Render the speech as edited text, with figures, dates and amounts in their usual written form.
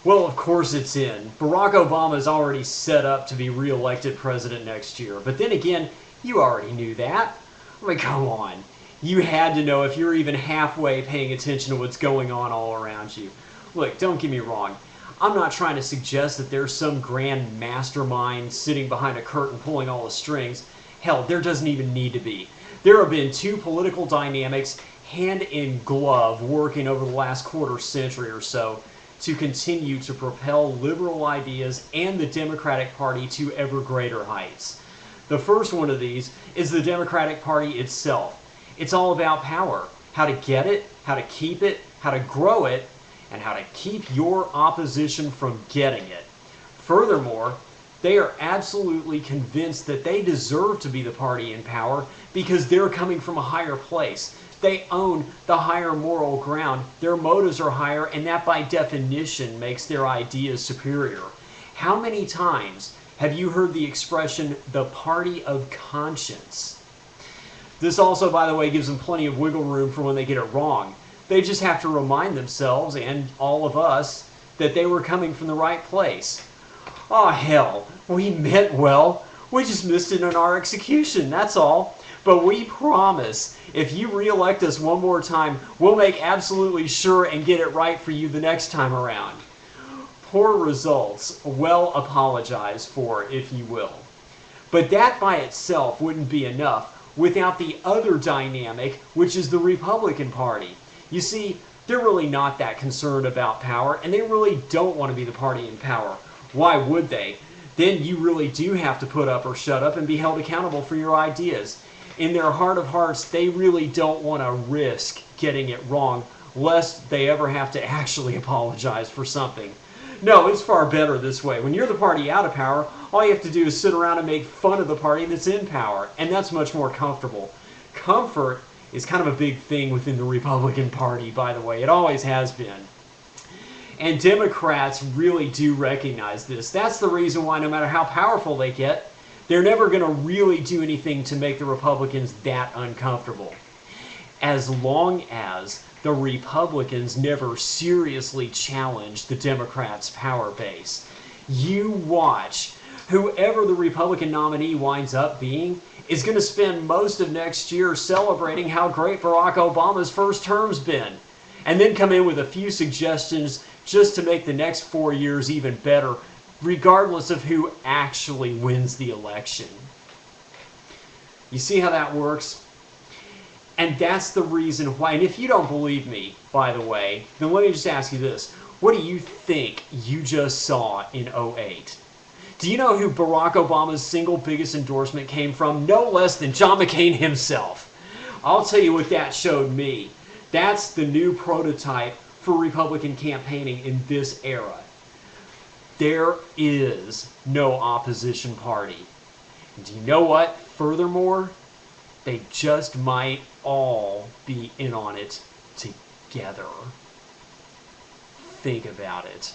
Well, of course it's in. Barack Obama is already set up to be reelected president next year. But then again, you already knew that. I mean, come on. You had to know if you're even halfway paying attention to what's going on all around you. Look, don't get me wrong. I'm not trying to suggest that there's some grand mastermind sitting behind a curtain pulling all the strings. Hell, there doesn't even need to be. There have been two political dynamics hand in glove working over the last quarter century or so to continue to propel liberal ideas and the Democratic Party to ever greater heights. The first one of these is the Democratic Party itself. It's all about power, how to get it, how to keep it, how to grow it, and how to keep your opposition from getting it. Furthermore, they are absolutely convinced that they deserve to be the party in power because they're coming from a higher place. They own the higher moral ground. Their motives are higher, and that by definition makes their ideas superior. How many times have you heard the expression, the party of conscience? This also, by the way, gives them plenty of wiggle room for when they get it wrong. They just have to remind themselves, and all of us, that they were coming from the right place. Oh, hell, we meant well. We just missed it in our execution, that's all. But we promise, if you re-elect us one more time, we'll make absolutely sure and get it right for you the next time around. Poor results, well apologized for, if you will. But that by itself wouldn't be enough without the other dynamic, which is the Republican Party. You see, they're really not that concerned about power, and they really don't want to be the party in power. Why would they? Then you really do have to put up or shut up and be held accountable for your ideas. In their heart of hearts, they really don't want to risk getting it wrong, lest they ever have to actually apologize for something. No, it's far better this way. When you're the party out of power, all you have to do is sit around and make fun of the party that's in power, and that's much more comfortable. Comfort is kind of a big thing within the Republican Party, by the way. It always has been. And Democrats really do recognize this. That's the reason why no matter how powerful they get, they're never going to really do anything to make the Republicans that uncomfortable. As long as the Republicans never seriously challenge the Democrats' power base. You watch. Whoever the Republican nominee winds up being is going to spend most of next year celebrating how great Barack Obama's first term's been, and then come in with a few suggestions just to make the next 4 years even better, regardless of who actually wins the election. You see how that works? And that's the reason why, and if you don't believe me, by the way, then let me just ask you this. What do you think you just saw in '08? Do you know who Barack Obama's single biggest endorsement came from? No less than John McCain himself. I'll tell you what that showed me. That's the new prototype for Republican campaigning in this era. There is no opposition party. And do you know what? Furthermore, they just might all be in on it together. Think about it.